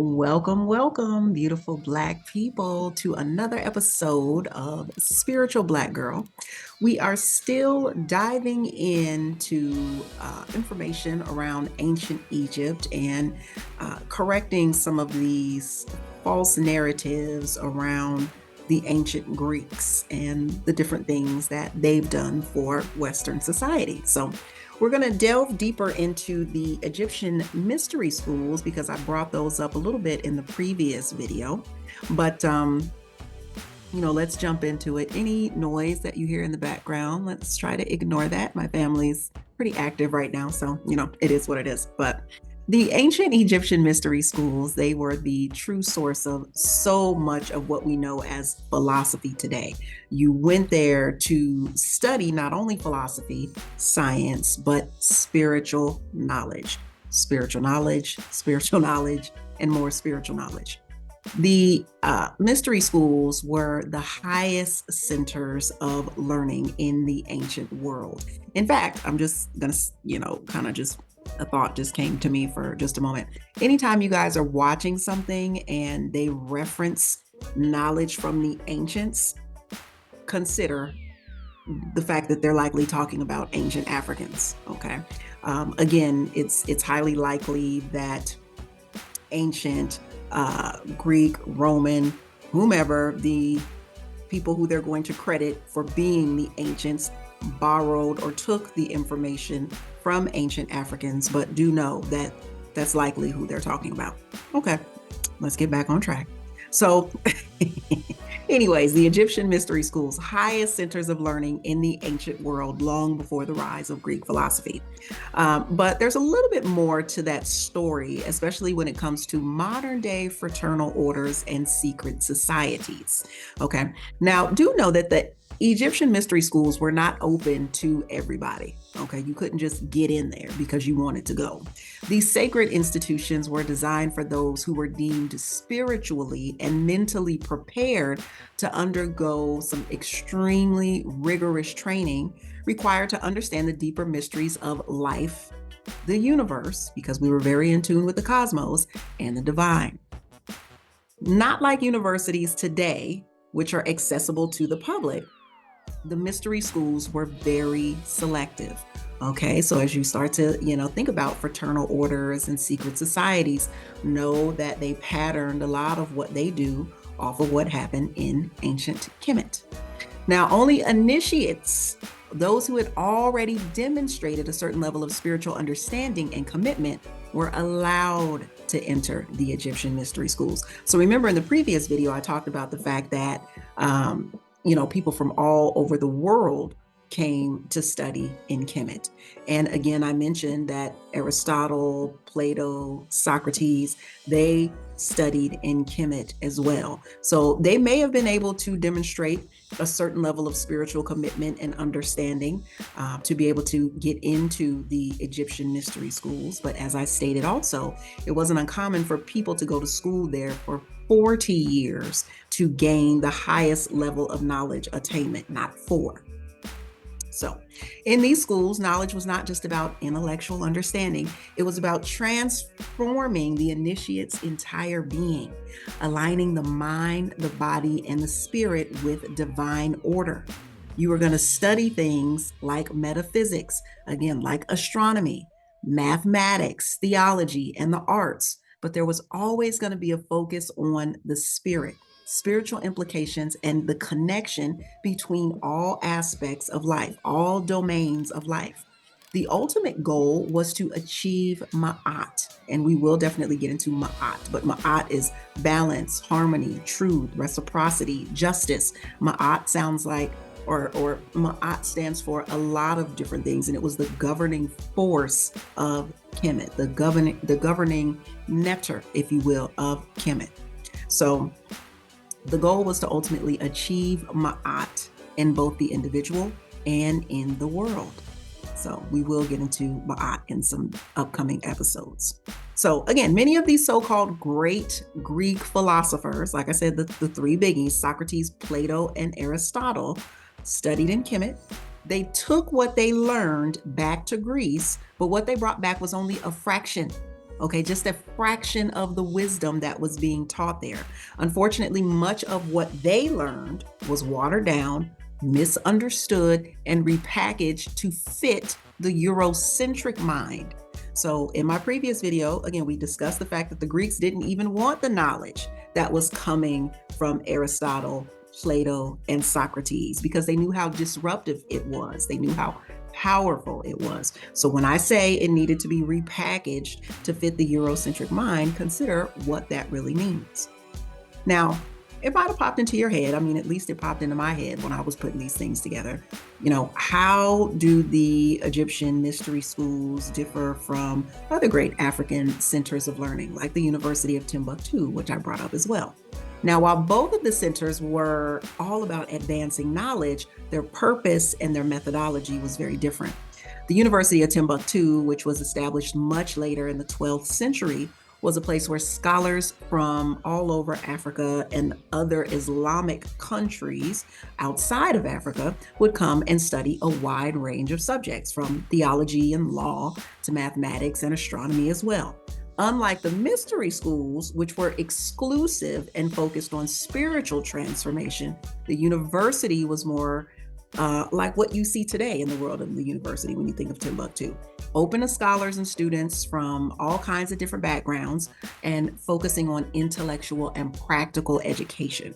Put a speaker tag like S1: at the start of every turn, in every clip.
S1: Welcome, welcome, beautiful Black people, to another episode of Spiritual Black Girl. We are still diving into information around ancient Egypt and correcting some of these false narratives around the ancient Greeks and the different things that they've done for Western society. So, we're going to delve deeper into the Egyptian mystery schools because I brought those up a little bit in the previous video. But, let's jump into it. Any noise that you hear in the background, let's try to ignore that. My family's pretty active right now, so, it is what it is. But the ancient Egyptian mystery schools, they were the true source of so much of what we know as philosophy today. You went there to study not only philosophy, science, but spiritual knowledge, and more spiritual knowledge. The mystery schools were the highest centers of learning in the ancient world. In fact, I'm just going to, a thought just came to me for just a moment. Anytime you guys are watching something and they reference knowledge from the ancients, consider the fact that they're likely talking about ancient Africans. Okay. Again, it's highly likely that ancient Greek, Roman, whomever, the people who they're going to credit for being the ancients borrowed or took the information from ancient Africans, but do know that that's likely who they're talking about. Okay, let's get back on track. So anyways, the Egyptian mystery schools, highest centers of learning in the ancient world long before the rise of Greek philosophy. But there's a little bit more to that story, especially when it comes to modern day fraternal orders and secret societies. Okay, now do know that the Egyptian mystery schools were not open to everybody. Okay, you couldn't just get in there because you wanted to go. These sacred institutions were designed for those who were deemed spiritually and mentally prepared to undergo some extremely rigorous training required to understand the deeper mysteries of life, the universe, because we were very in tune with the cosmos, and the divine. Not like universities today, which are accessible to the public. The mystery schools were very selective. Okay, so as you start to, think about fraternal orders and secret societies, know that they patterned a lot of what they do off of what happened in ancient Kemet. Now, only initiates, those who had already demonstrated a certain level of spiritual understanding and commitment, were allowed to enter the Egyptian mystery schools. So remember in the previous video, I talked about the fact that people from all over the world came to study in Kemet. And again, I mentioned that Aristotle, Plato, Socrates, they studied in Kemet as well. So they may have been able to demonstrate a certain level of spiritual commitment and understanding to be able to get into the Egyptian mystery schools. But as I stated also, it wasn't uncommon for people to go to school there for 40 years to gain the highest level of knowledge attainment, not 4. So in these schools, knowledge was not just about intellectual understanding. It was about transforming the initiate's entire being, aligning the mind, the body, and the spirit with divine order. You were going to study things like metaphysics, again, like astronomy, mathematics, theology, and the arts. But there was always going to be a focus on the spirit, spiritual implications, and the connection between all aspects of life, all domains of life. The ultimate goal was to achieve ma'at, and we will definitely get into ma'at, but ma'at is balance, harmony, truth, reciprocity, justice. Ma'at sounds like, or ma'at stands for a lot of different things, and it was the governing force of Kemet, the governing nectar, if you will, of Kemet. So the goal was to ultimately achieve ma'at in both the individual and in the world. So we will get into ma'at in some upcoming episodes. So again, many of these so-called great Greek philosophers, like I said, the 3 biggies, Socrates, Plato, and Aristotle, studied in Kemet. They took what they learned back to Greece, but what they brought back was only a fraction Okay, just a fraction of the wisdom that was being taught there. Unfortunately, much of what they learned was watered down, misunderstood, and repackaged to fit the Eurocentric mind. So, in my previous video, again, we discussed the fact that the Greeks didn't even want the knowledge that was coming from Aristotle, Plato, and Socrates because they knew how disruptive it was. They knew how powerful it was. So when I say it needed to be repackaged to fit the Eurocentric mind, consider what that really means. Now, it might have popped into your head. I mean, at least it popped into my head when I was putting these things together. How do the Egyptian mystery schools differ from other great African centers of learning, like the University of Timbuktu, which I brought up as well? Now, while both of the centers were all about advancing knowledge, their purpose and their methodology was very different. The University of Timbuktu, which was established much later in the 12th century, was a place where scholars from all over Africa and other Islamic countries outside of Africa would come and study a wide range of subjects, from theology and law to mathematics and astronomy as well. Unlike the mystery schools, which were exclusive and focused on spiritual transformation, the university was more like what you see today in the world of the university when you think of Timbuktu. Open to scholars and students from all kinds of different backgrounds and focusing on intellectual and practical education.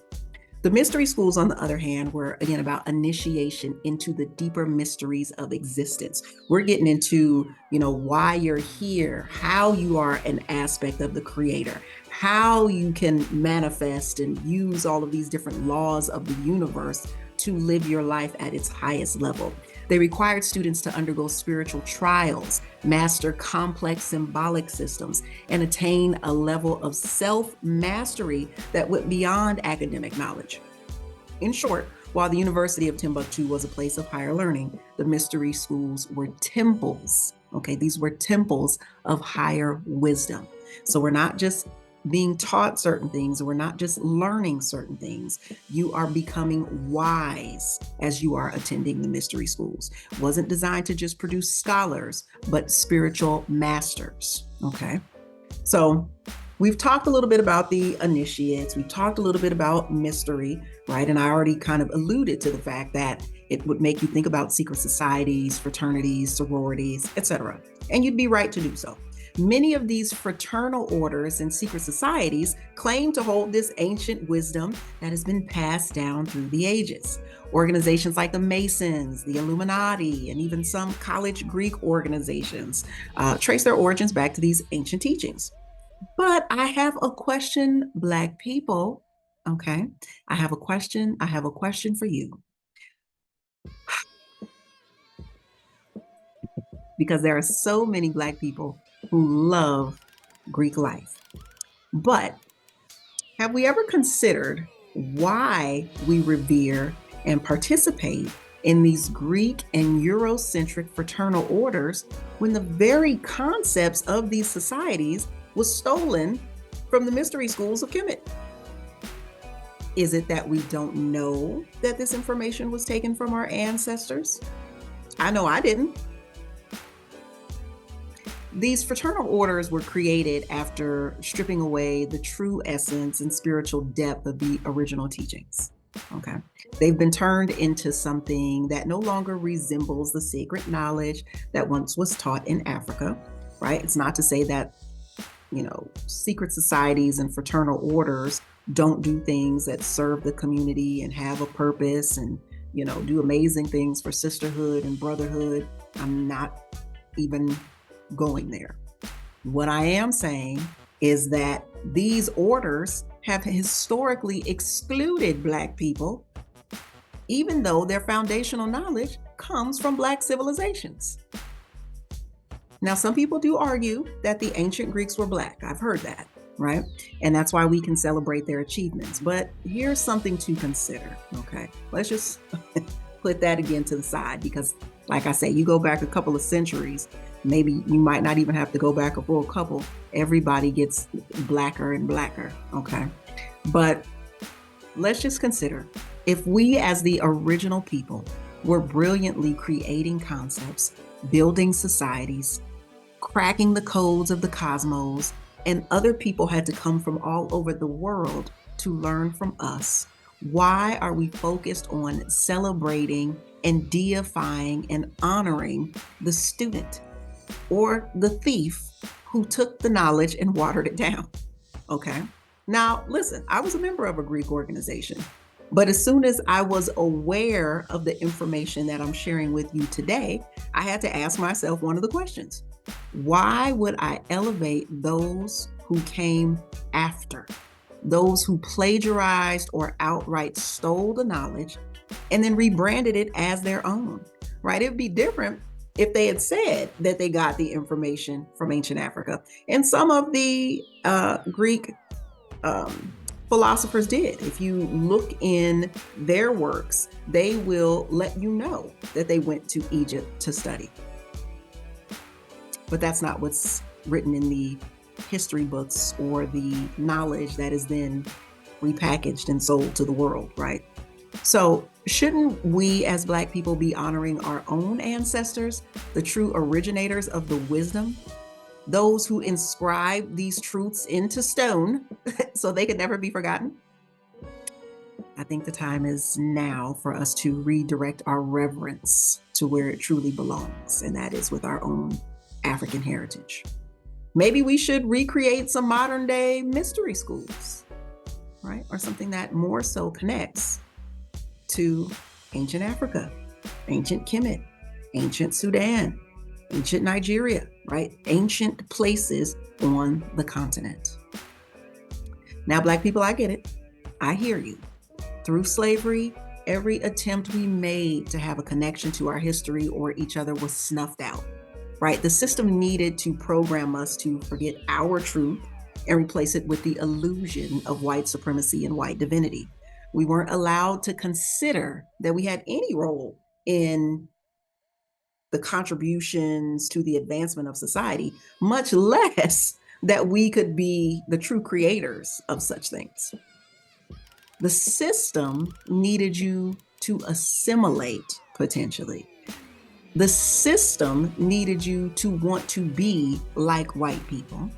S1: The mystery schools, on the other hand, were again about initiation into the deeper mysteries of existence. We're getting into, why you're here, how you are an aspect of the creator, how you can manifest and use all of these different laws of the universe to live your life at its highest level. They required students to undergo spiritual trials, master complex symbolic systems, and attain a level of self-mastery that went beyond academic knowledge. In short, while the University of Timbuktu was a place of higher learning, the mystery schools were temples. Okay, these were temples of higher wisdom. So we're not just being taught certain things, we're not just learning certain things. You are becoming wise as you are attending the mystery schools. It wasn't designed to just produce scholars, but spiritual masters. Okay, so we've talked a little bit about the initiates. We've talked a little bit about mystery, right? And I already kind of alluded to the fact that it would make you think about secret societies, fraternities, sororities, etc. And you'd be right to do so. Many of these fraternal orders and secret societies claim to hold this ancient wisdom that has been passed down through the ages. Organizations like the Masons, the Illuminati, and even some college Greek organizations trace their origins back to these ancient teachings. But I have a question, Black people. Okay, I have a question for you. Because there are so many Black people who love Greek life. But have we ever considered why we revere and participate in these Greek and Eurocentric fraternal orders when the very concepts of these societies was stolen from the mystery schools of Kemet? Is it that we don't know that this information was taken from our ancestors? I know I didn't. These fraternal orders were created after stripping away the true essence and spiritual depth of the original teachings. Okay. They've been turned into something that no longer resembles the sacred knowledge that once was taught in Africa, right? It's not to say that, secret societies and fraternal orders don't do things that serve the community and have a purpose and, do amazing things for sisterhood and brotherhood. I'm not even going there. What I am saying is that these orders have historically excluded Black people, even though their foundational knowledge comes from Black civilizations. Now, some people do argue that the ancient Greeks were Black. I've heard that, right? And that's why we can celebrate their achievements. But here's something to consider, okay? Let's just put that again to the side because, like I say, you go back a couple of centuries, maybe you might not even have to go back a full couple. Everybody gets blacker and blacker, okay? But let's just consider, if we as the original people were brilliantly creating concepts, building societies, cracking the codes of the cosmos, and other people had to come from all over the world to learn from us. Why are we focused on celebrating and deifying and honoring the student or the thief who took the knowledge and watered it down? Okay. Now, listen, I was a member of a Greek organization, but as soon as I was aware of the information that I'm sharing with you today, I had to ask myself one of the questions. Why would I elevate those who came after, those who plagiarized or outright stole the knowledge and then rebranded it as their own, right? It would be different if they had said that they got the information from ancient Africa. And some of the Greek philosophers did. If you look in their works, they will let you know that they went to Egypt to study. But that's not what's written in the history books or the knowledge that is then repackaged and sold to the world, right? So shouldn't we as Black people be honoring our own ancestors, the true originators of the wisdom, those who inscribed these truths into stone so they could never be forgotten? I think the time is now for us to redirect our reverence to where it truly belongs, and that is with our own African heritage. Maybe we should recreate some modern day mystery schools, right? Or something that more so connects to ancient Africa, ancient Kemet, ancient Sudan, ancient Nigeria, right? Ancient places on the continent. Now, Black people, I get it. I hear you. Through slavery, every attempt we made to have a connection to our history or each other was snuffed out, right? The system needed to program us to forget our truth and replace it with the illusion of white supremacy and white divinity. We weren't allowed to consider that we had any role in the contributions to the advancement of society, much less that we could be the true creators of such things. The system needed you to assimilate potentially. The system needed you to want to be like white people,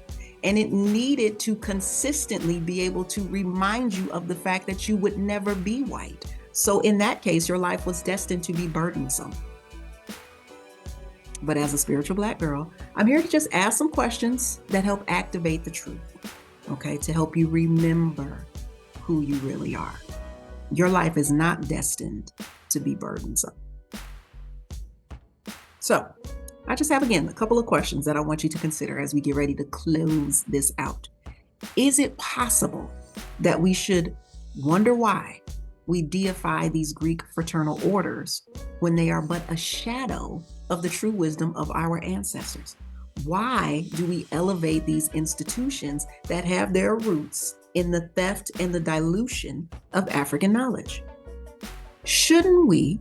S1: and it needed to consistently be able to remind you of the fact that you would never be white. So in that case, your life was destined to be burdensome. But as a spiritual Black girl, I'm here to just ask some questions that help activate the truth, okay, to help you remember who you really are. Your life is not destined to be burdensome. So I just have, again, a couple of questions that I want you to consider as we get ready to close this out. Is it possible that we should wonder why we deify these Greek fraternal orders when they are but a shadow of the true wisdom of our ancestors? Why do we elevate these institutions that have their roots in the theft and the dilution of African knowledge? Shouldn't we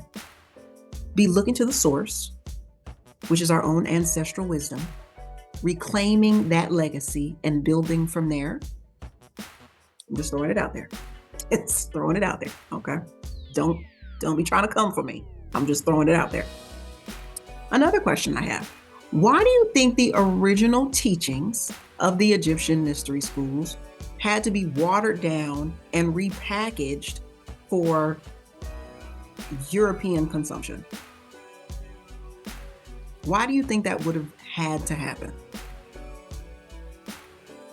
S1: be looking to the source, which is our own ancestral wisdom, reclaiming that legacy and building from there? I'm just throwing it out there. It's throwing it out there, okay? Don't be trying to come for me. I'm just throwing it out there. Another question I have: why do you think the original teachings of the Egyptian mystery schools had to be watered down and repackaged for European consumption? Why do you think that would have had to happen?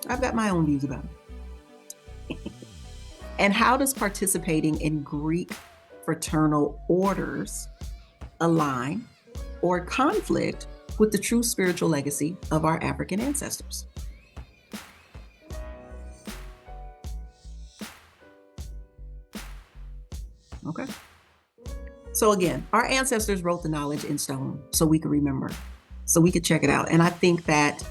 S1: I've got my own views about it. And how does participating in Greek fraternal orders align or conflict with the true spiritual legacy of our African ancestors? Okay. So again, our ancestors wrote the knowledge in stone so we could remember, so we could check it out. And I think that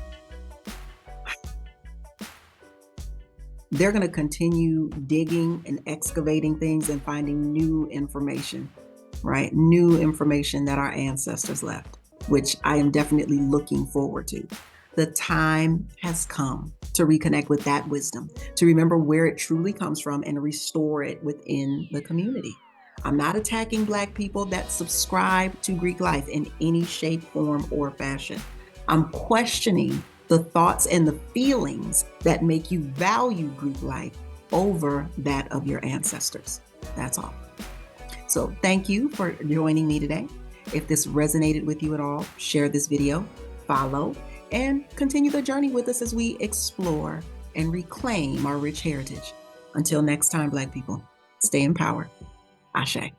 S1: they're going to continue digging and excavating things and finding new information, right? New information that our ancestors left, which I am definitely looking forward to. The time has come to reconnect with that wisdom, to remember where it truly comes from and restore it within the community. I'm not attacking Black people that subscribe to Greek life in any shape, form, or fashion. I'm questioning the thoughts and the feelings that make you value group life over that of your ancestors. That's all. So thank you for joining me today. If this resonated with you at all, share this video, follow, and continue the journey with us as we explore and reclaim our rich heritage. Until next time, Black people, stay empowered. Ashe.